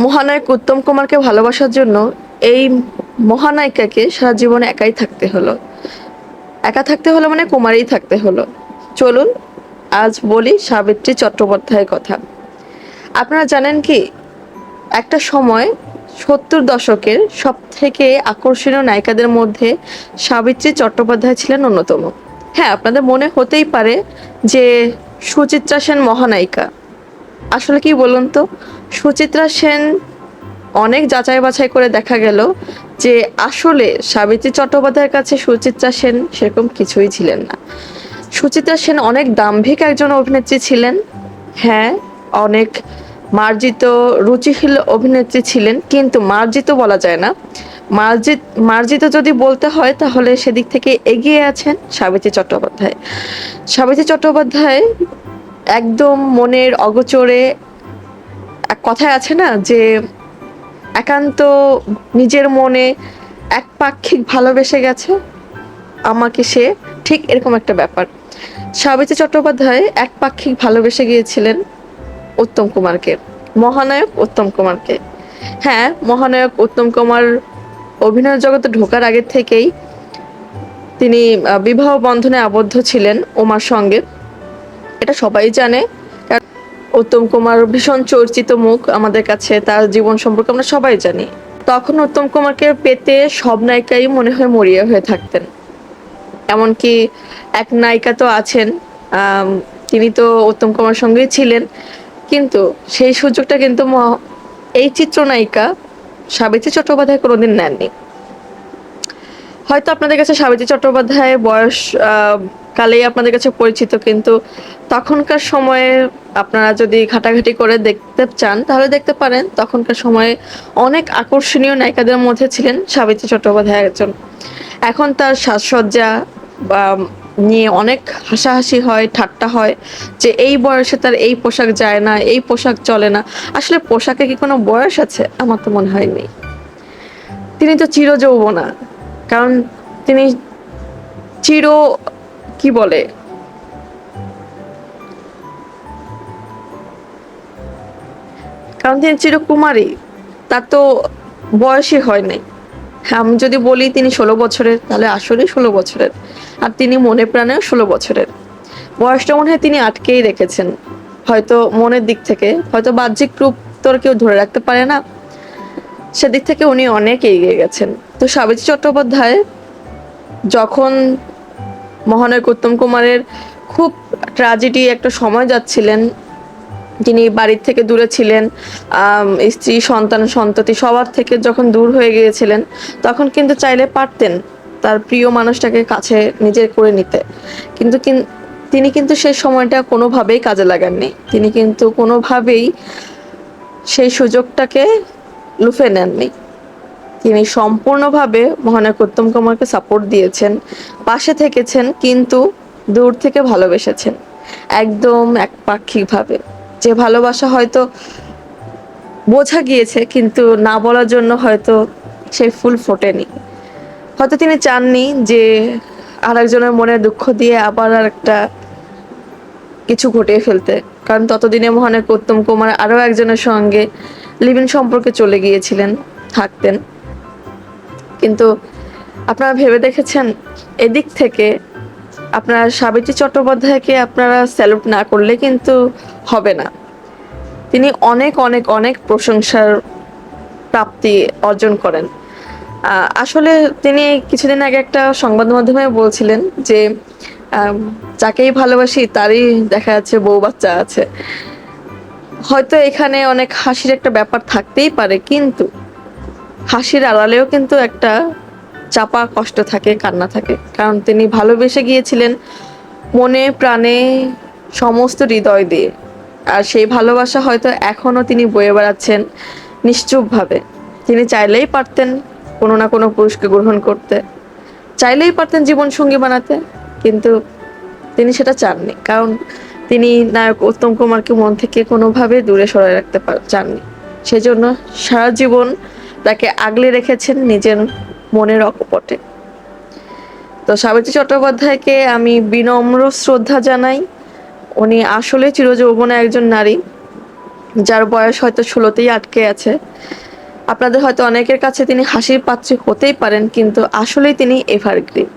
মহানায়ক উত্তম কুমারকে ভালোবাসার জন্য এই মহানায়িকাকে সারা জীবন একাই থাকতে হলো। একা থাকতে হলো মানে কুমারীই থাকতে হলো। চলুন আজ বলি সাবিত্রী চট্টোপাধ্যায়ের কথা। আপনারা জানেন কি, একটা সময় 70 দশকের সব থেকে আকর্ষণীয় নায়িকাদের মধ্যে সাবিত্রী চট্টোপাধ্যায় ছিলেন অন্যতম। হ্যাঁ, আপনাদের মনে হতেই পারে যে সুচিত্রা সেন মহানায়িকা। আসলে কি বলুন তো, সুচিত্রা সেন অনেক যাচাই বাছাই করে দেখা গেল যে আসলে সাবিত্রী চট্টোপাধ্যায়ের কাছে সুচিত্রা সেন সেরকম কিছুই ছিলেন না। সুচিত্রা সেন অনেক দাম্ভিক একজন অভিনেত্রী ছিলেন। হ্যাঁ, অনেক মার্জিত রুচিশীল অভিনেত্রী ছিলেন, কিন্তু মার্জিত বলা যায় না। মার্জিত মার্জিত যদি বলতে হয় তাহলে সেদিক থেকে এগিয়ে আছেন সাবিত্রী চট্টোপাধ্যায়। সাবিত্রী চট্টোপাধ্যায় একদম মনের অগোচরে, এক কথায় আছে না যে একান্ত নিজের মনে একপাক্ষিক ভালোবেসে গেছে আমাকে সে, ঠিক এরকম একটা ব্যাপার। সাবিত্রী চট্টোপাধ্যায় একপাক্ষিক ভালোবেসে গিয়েছিলেন উত্তম কুমারকে, মহানায়ক উত্তম কুমারকে। হ্যাঁ, মহানায়ক উত্তম কুমার অভিনয় জগতে ঢোকার আগে থেকেই তিনি বিবাহ বন্ধনে আবদ্ধ ছিলেন উমার সঙ্গে, এটা সবাই জানে। কারণ উত্তম কুমার ভীষণ চর্চিত মুখ আমাদের কাছে, তার জীবন সম্পর্কে আমরা সবাই জানি। তখন উত্তম কুমারকে পেতে সব নায়িকাই মনে হয় মরিয়া হয়ে থাকতেন। এমনকি এক নায়িকা তো আছেন, আম, তিনি তো উত্তম কুমার সঙ্গেই ছিলেন, কিন্তু সেই সুযোগটা কিন্তু এই চিত্রনায়িকা সাবিত্রী চট্টোপাধ্যায় কোনোদিন নেননি। হয়তো আপনাদের কাছে সাবিত্রী চট্টোপাধ্যায়ের বয়স কালেই আপনাদের কাছে পরিচিত, কিন্তু তখনকার সময়ে আপনারা যদি ঘাটাঘাটি করে দেখতে চান তাহলে দেখতে পারেন তখনকার সময়ে অনেক আকর্ষণীয় নায়িকাদের মধ্যে ছিলেন সাবিত্রী চট্টোপাধ্যায় একজন। এখন তার সাজসজ্জা বা নিয়ে অনেক হাসাহাসি হয়, ঠাট্টা হয় যে এই বয়সে তার এই পোশাক যায় না, এই পোশাক চলে না। আসলে পোশাকে কি কোনো বয়স আছে? আমার তো মনে হয় নেই। তিনি তো চিরযৌবনা, কারণ তিনি চির, কি বলে, কারণ তিনি চিরকুমারী, তার তো বয়সই হয় নাই। হ্যাঁ, আমি যদি বলি তিনি 16 বছরের, তাহলে আসলে 16 বছরের। আর তিনি মনে প্রাণেও 16 বছরের। বয়সটা মনে হয় তিনি আটকেই রেখেছেন, হয়তো মনের দিক থেকে, হয়তো বাহ্যিক রূপ তোর কেউ ধরে রাখতে পারে না, সেদিক থেকে উনি অনেক এগিয়ে গেছেন। তো সাবিত্রী চট্টোপাধ্যায় যখন মহানায়ক উত্তম কুমারের খুব ট্র্যাজেডি একটা সময় যাচ্ছিলেন, তিনি বাড়ির থেকে দূরে ছিলেন, স্ত্রী সন্তান সন্ততি সবার থেকে যখন দূর হয়ে গিয়েছিলেন, তখন কিন্তু চাইলে পারতেন তার প্রিয় মানুষটাকে কাছে নিজের করে নিতে, কিন্তু তিনি কিন্তু সেই সময়টা কোনোভাবেই কাজে লাগাননি। তিনি কিন্তু কোনোভাবেই সেই সুযোগটাকে লুফে নেননি। তিনি সম্পূর্ণভাবে মহানায়ক উত্তম কুমারকে সাপোর্ট দিয়েছেন, পাশে থেকেছেন, কিন্তু দূর থেকে ভালোবেসেছেন একদম একপাক্ষিকভাবে। যে ভালোবাসা হয়তো বোঝা গিয়েছে, কিন্তু না বলার জন্য হয়তো সেই ফুল ফোটেনি। হয়তো তিনি চাননি যে আরেকজনের মনে দুঃখ দিয়ে আবার আর একটা কিছু ঘটিয়ে ফেলতে, কারণ ততদিনে মহানায়ক উত্তম কুমার আরো একজনের সঙ্গে লিভ ইন সম্পর্কে চলে গিয়েছিলেন, থাকতেন। কিন্তু আপনারা ভেবে দেখেছেন, এদিক থেকে আপনারা সাবিত্রী চট্টোপাধ্যায়কে আপনারা স্যালুট না করলে কিন্তু হবে না। তিনি অনেক অনেক অনেক প্রশংসার প্রাপ্তি অর্জন করেন। আসলে তিনি কিছুদিন আগে একটা সংবাদ মাধ্যমে বলছিলেন যে আম, যাকেই ভালোবাসি তারই দেখা যাচ্ছে বউ বাচ্চা আছে। হয়তো এখানে অনেক হাসির একটা ব্যাপার থাকতেই পারে, কিন্তু হাসির আড়ালেও কিন্তু একটা চাপা কষ্ট থাকে, কান্না থাকে, কারণ তিনি ভালোবেসে গিয়েছিলেন মনে প্রাণে সমস্ত হৃদয় দিয়ে। আর সেই ভালোবাসা হয়তো এখনো তিনি বয়ে বেড়াচ্ছেন নিশ্চুপভাবে। তিনি চাইলেই পারতেন কোনো না কোনো পুরুষকে গ্রহণ করতে, চাইলেই পারতেন জীবন সঙ্গী বানাতে, কিন্তু তিনি সেটা চাননি, কারণ তিনি নায়ক উত্তম কুমারকে মন থেকে কোনোভাবে দূরে সরায় রাখতে চাননি। সেজন্য সারা জীবন তাকে আগলে রেখেছেন নিজের মনের অকপটে। তো সাবিত্রী চট্টোপাধ্যায়কে আমি বিনম্র শ্রদ্ধা জানাই। উনি আসলে চিরযৌবনা একজন নারী। যার বয়স হয়তো 16তেই আটকে আছে। আপনাদের হয়তো অনেকের কাছে তিনি হাসির পাত্রী হতেই পারেন, কিন্তু আসলেই তিনি এভারগ্রিন।